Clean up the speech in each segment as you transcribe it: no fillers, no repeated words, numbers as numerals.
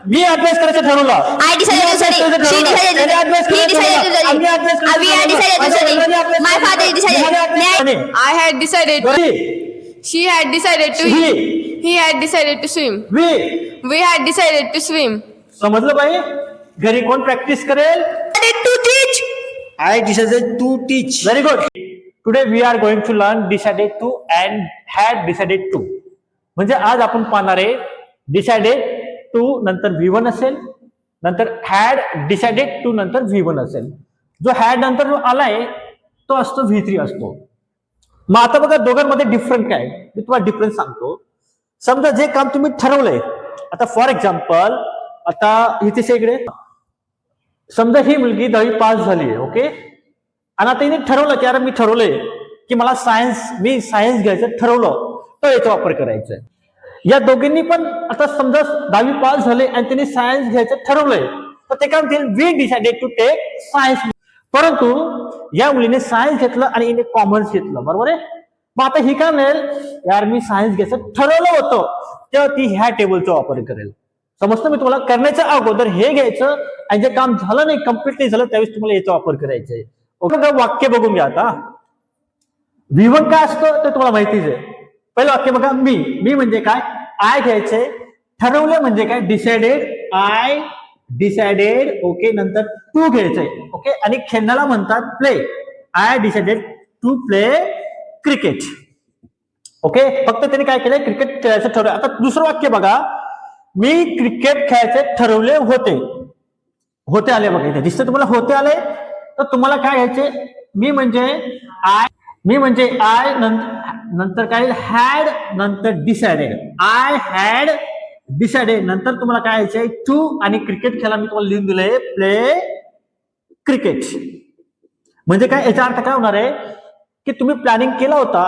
मी अभ्यास करायचं ठरवलं. I decided to study. She decided to study. He decided to study. We had decided to study. My father decided. I had decided. She had decided to. He had decided to swim. We had decided to swim. समजलं बाई? घरी कोण practice करेल? To teach. I decided to teach. Very good. Today we are going to learn decided to and had decided to. म्हणजे आज आपण पाहणार आहे decided to नंतर V1 असेल, नंतर had decided to नंतर V1 असेल. जो had नंतर जो आलाय तो असतो V3 असतो. मग आता बघा दोघांमध्ये डिफरंट काय, मी तुम्हाला डिफरन्स सांगतो. समजा जे काम तुम्ही ठरवलंय, आता फॉर एक्झाम्पल आता इथे इकडे समजा ही मुलगी 10वी पास झाली आहे, ओके, आणि आता हिने ठरवलं की अरे मी ठरवलंय की मला मी सायन्स घ्यायचं ठरवलं, तर याचा वापर करायचा. या दोघींनी पण आता समजा 10वी पास झाले आणि त्यांनी सायन्स घ्यायचं ठरवलंय, तर ते काय म्हणतील we decided to take science. परंतु या मुलीने सायन्स घेतलं आणि हिने कॉमर्स घेतलं, बरोबर आहे. मग आता ही काय म्हणेल यार मी सायन्स घ्यायचं ठरवलं होतं, तेव्हा ती ह्या टेबलचा वापर करेल. समजतं मी तुम्हाला? करण्याच्या अगोदर हे घ्यायचं आणि जे काम झालं नाही, कम्प्लीट नाही झालं, त्यावेळेस तुम्हाला याचा वापर करायचा आहे. ओके, वाक्य बघून घ्या. आता V1 काय असतं ते तुम्हाला माहितीच आहे. पहिलं वाक्य बघा, मी म्हणजे काय, आय घ्यायचे, ठरवलं म्हणजे काय, डिसाइडेड, आय डिसाइडेड, ओके, नंतर टू घ्यायचंय, ओके, आणि खेळण्याला म्हणतात play. I decided to play cricket, okay. फक्त त्यांनी काय केलंय, क्रिकेट खेळायचं ठरवलं. आता दुसरं वाक्य बघा, मी क्रिकेट खेळायचे ठरवले होते आले बघा, इथे दिसतं तुम्हाला होते आले. तर तुम्हाला काय घ्यायचे, मी म्हणजे आय नंतर काय हॅड नंतर डिसाइडेड, आय हॅड डिसाइडेड, नंतर तुम्हाला काय घ्यायचंय टू, आणि क्रिकेट खेळा मी तुम्हाला लिहून दिलंय प्ले क्रिकेट. म्हणजे काय, याचा अर्थ काय होणार आहे की तुम्ही प्लॅनिंग केला होता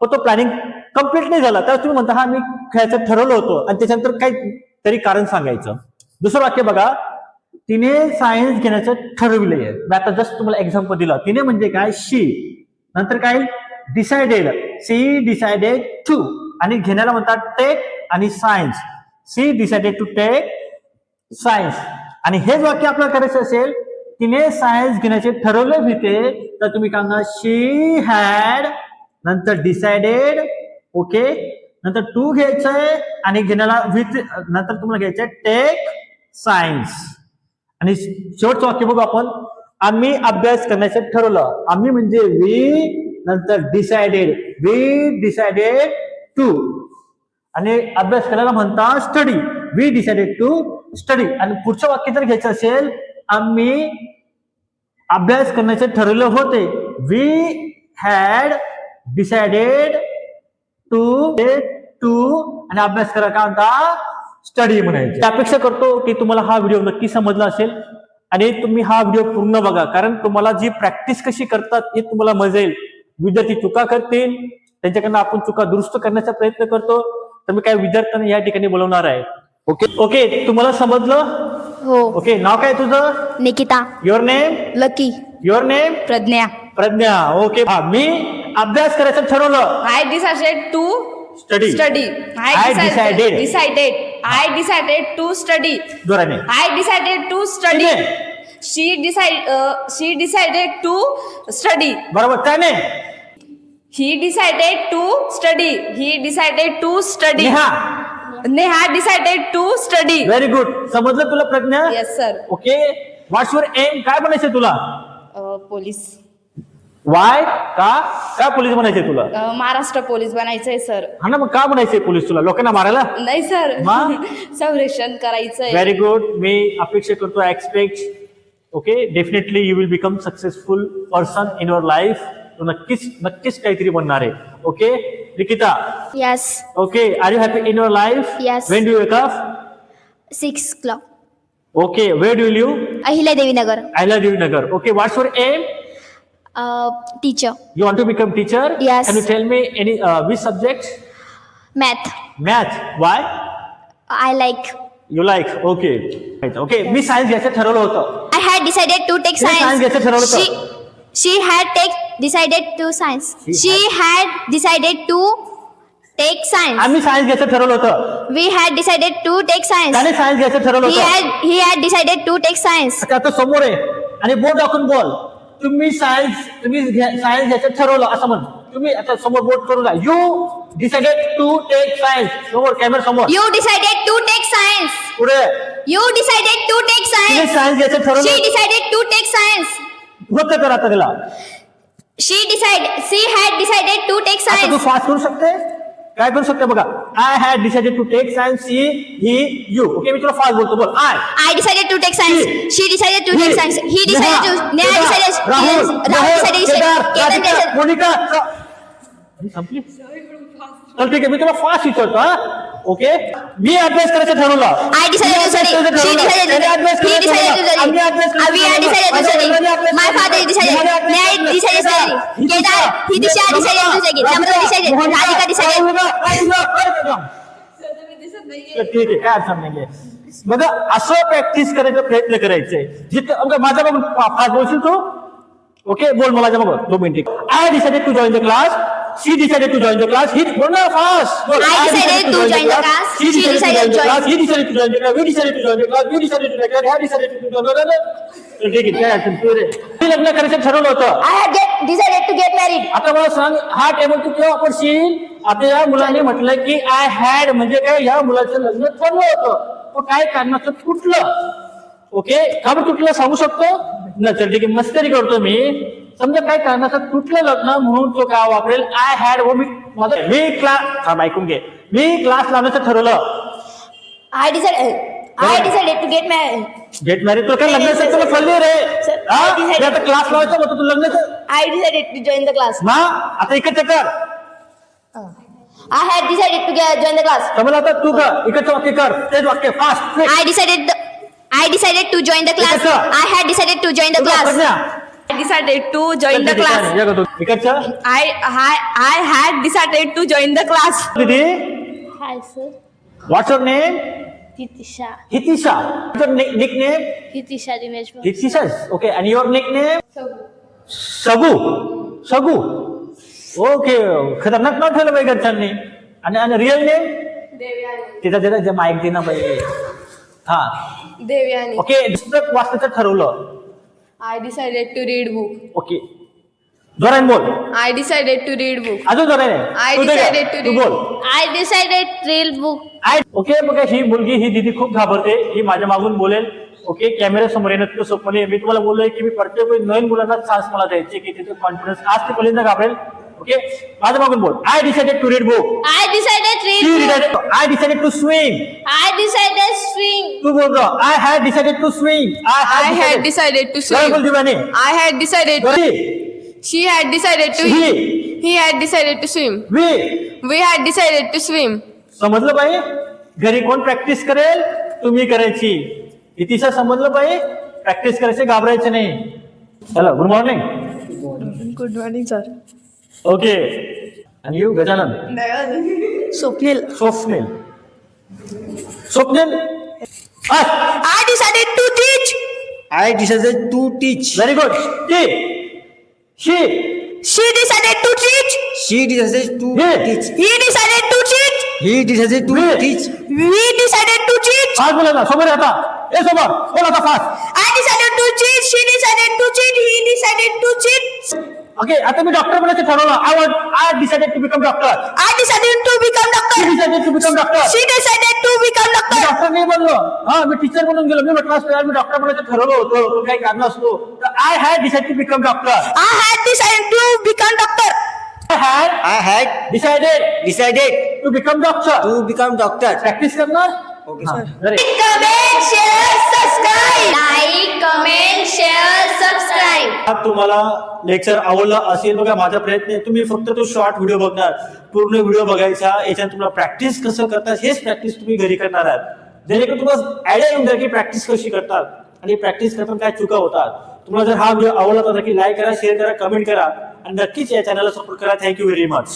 पण तो प्लॅनिंग कम्प्लीट नाही झाला, तर तुम्ही म्हणता हा मी खेळायचं ठरवलं होतं, आणि त्याच्यानंतर काही तरी कारण सांगायचं. दुसरं वाक्य बघा, तिने सायन्स घेण्याचं ठरविले. आता जस्ट तुम्हाला एक्झाम्पल दिलं, तिने म्हणजे काय, शी, नंतर काय डिसाइडेड, सी डिसाइडेड टू, आणि घेण्याला म्हणतात टेक आणि science, she decided to take science. आणि हेच वाक्य आपल्याला करायचं असेल, तिने सायन्स घेण्याचे ठरवले होते, तर तुम्ही काय म्हणणार, शी हॅड नंतर डिसाइडेड, ओके, नंतर टू घ्यायचंय आणि घेण्याला नंतर तुम्हाला घ्यायचंय टेक सायन्स. आणि शेवटचं वाक्य बघू आपण, आम्ही अभ्यास करण्याचं ठरवलं. आम्ही म्हणजे वी नंतर डिसाइडेड टू, आणि अभ्यास करायला म्हणतात study, we decided to study. आणि पुढचं वाक्य जर घ्यायचं असेल, आम्ही अभ्यास करण्याचे ठरवले होते, वी हॅड डिसाइडेड टू, आणि अभ्यास करा काय म्हणता, स्टडी म्हणायचे. अपेक्षा करतो की तुम्हाला हा व्हिडिओ नक्की समजला असेल आणि तुम्ही हा व्हिडिओ पूर्ण बघा, कारण तुम्हाला जी प्रॅक्टिस कशी करतात हे तुम्हाला मजा येईल. विद्यार्थी चुका करतील, त्यांच्याकडनं आपण चुका दुरुस्त करण्याचा प्रयत्न करतो, तर मी काही विद्यार्थ्यांना या ठिकाणी बोलवणार आहे. ओके, तुम्हाला समजलं? हो. ओके, नाव काय तुझं? Nikita. Your name? Lucky. Your name? Pragya. Pragya. Okay, मी अभ्यास करायचं ठरवलं. I decided to Study. I decided to study. जोराने. I decided to study. She decided to study. बरोबर, त्याने. He decided to study. Neha decided to study. Very good. समजलं तुला Pragya? Yes sir. Okay, what's your aim? काय बनायचं तुला? Police. Why? का police बनायचे तुला? महाराष्ट्र पोलीस बनायचंय सर. हा ना, मग का बनायचंय पोलीस तुला? लोकांना मारायला? नाही सर, मग? संरक्षण करायचंय. Very good. मी अपेक्षा करतो, expect, okay, definitely you will become successful person in your life. तू नक्कीच काहीतरी बनणार आहे. Okay Nikita? Yes. Okay, are you happy in your life? Yes. When do you wake up? 6 o'clock. Okay, where do you live? Ahilyadevi Nagar. Ahilyadevi Nagar. Okay, what's your aim? Teacher. You want to become teacher? Yes. Can you tell me any which subject? Math. Math. Why? I like. You like? Okay. Right. Okay. Me science घ्यायचं ठरवलं होतं. I had decided to take Science science. घ्यायचं ठरवलं होतं. She had decided to science. She had decided to take science. आम्ही science घ्यायचं ठरवलं होतं. We had decided to take science. त्याने सायन्स घ्यायचं ठरवलं होतं. He had decided to take science. आता तो समोर आहे आणि बोट दाखवून बोल. तुम्ही सायन्स घ्यायचं ठरवलं असं म्हण. तुम्ही आता समोर बोट करून जा. You decided to take science. समोर कॅमेरा समोर. You decided to take science. पुढे You decided to take तुम्ही science. सायन्स घ्यायचं She ठरवलं. decided to take science. होतं कर आता त्याला. She had decided to take आता तू science. फास्ट करू शकते. काय करू शकते बघा. I had decided to take science. ही यू. ओके मी तुला फास्ट बोलतो. बोल. I decided to take science. She decided to take science. He decided to. Neha decided. Rahul Rahul decided. Ketan decided. Monika संपली. चल ठीक आहे मी तुला फास्ट विचारतो. हा ओके मी अभ्यास करायचं ठरवलं. I decided to study. She decided to. He decided to study. We had decided to study. My father decided. Neha decided to study. Kedar, he decided to study. Namrata decided. Radhika decided. ठीक आहे काय अडचण नाहीये. बघा असं practice करायचा प्रयत्न करायचे. जिथं माझ्या बघून फास्ट बोलशील तू. ओके बोल मला बघ 2 minute. I decided to join the class. She decided to join the class. ही बोल ना fast. I decided to join the class. She decided to join. He decided to join the class. We decided to join the class. We decided to join the class. He decided to join the class. ठीक आहे काय अडचण तुझे. मी लग्न करायचं ठरवलं होतं. I had decided to get married. आता मला सांग हा टेबल तू केव्हा वापरशील. आता या मुलाने म्हटलं की आय हॅड म्हणजे काय या मुलाचं लग्न ठरलं होतं. तो काय कारणाचं तुटलं. ओके का बरं तुटलं सांगू शकतो ना. चल ठीक आहे मस्करी करतो मी. समजा काय कारणाचं तुटलं लग्न म्हणून तो काय वापरेल. आय हॅड व मी क्लास ऐकून घे. मी क्लास लावण्याचं ठरवलं. I decided to get married. Get marriage तुला काय लग्नाचं तुला कळले रे. Sir, हा? I decided- मी आता क्लास लावायचं होतं तू लग्नाचं. I decided to join the class. ना आता इकडचं कर. I had decided to join the class. समजा आता तू कर इकडचं वाक्य कर. तेच वाक्य fast. I decided to join the class. Ikatcha. I had decided to join the class. I decided to join the class. इकडचं I had decided to join the class. दीदी Hi sir. What's your name. Hitisha. Hitisha. Nickname Hitisha Dinesh. Hitisha. Okay आणि your nickname Sagu. Sagu okay खतरनाक नाव ठेवलं पाहिजे घरच्यांनी. आणि real name तिचा तिचा जे माईक दे ना पाहिजे. हा Devyani. ओके पुस्तक वाचण्याचं ठरवलं. I decided to read book. Okay जोराने बोल. I decided to read book. अजून जोराने. I तू दे का? decided to तू read. बोल. I decided to read book. Okay बघा ही मुलगी ही दीदी खूप घाबरते. ही माझ्या मागून बोलेल. ओके कॅमेरा समोर येणं तुझं स्वप्न आहे. मी तुम्हाला बोललोय की मी प्रत्येक वेळी नवीन मुलांना चान्स मला द्यायचे की तिथे कॉन्फिडन्स आज ते पहिल्यांदा घाबरेल. ओके माझ्या मागून बोल. I decided to read book. I decided to read book. I decided to swim. I decided swing. तू बोल रहा. I had decided to swim. I had decided to काय बोल swim. Deewane. I had decided. She had decided to. He had decided to swim. We had decided to swim. समजलं बाई. घरी कोण practice करेल तुम्ही करायची. इतिशा समजलं बाई. प्रॅक्टिस करायचे घाबरायचे नाही. Hello good morning. Good morning, sir. Okay आणि you Gajanan. Swapnil. Swapnil. Swapnil I decided to teach. I decided to teach. Very good. She She decided to teach. She decided to Hey. teach. He decided to teach. He decided to Hey. teach. We decided to teach. Fast बोला ना. समोर आता ए समोर बोल आता fast. I decided to cheat. She decided to cheat. He decided to cheat. Okay आता मी doctor बनायचं ठरवलं. I decided to become doctor. I decided to become she doctor. Decided to become doctor. She decided to become मी doctor. Doctor नाही बनलो. हा मी teacher म्हणून गेलो. मी म्हटलं असतं यार मी डॉक्टर बनायचं ठरवलं होतं. पण काही कारण असतो. I had decide to become doctor. I had decided to become doctor. I had I had decided to become doctor. to become doctor. Practice करणार. Okay, हा, sir. अरे. Comment, share, subscribe. Like, comment, share, subscribe. आज तुम्हाला lecture आवडलं असेल बघा माझा प्रयत्न आहे. तुम्ही फक्त तो शॉर्ट व्हिडिओ बघणार. पूर्ण व्हिडिओ बघायचा. याच्यात तुम्हाला प्रॅक्टिस कसं करतात हेच प्रॅक्टिस तुम्ही घरी करणार आहात. जेणेकरून तुम्हाला आयडिया येऊन जाईल की प्रॅक्टिस कशी करतात आणि प्रॅक्टिस करताना काय चुका होतात. तुम्हाला जर हा व्हिडिओ आवडला तर नक्की लाईक करा, शेअर करा, कमेंट करा आणि नक्कीच या चॅनलला सपोर्ट करा. Thank you very much.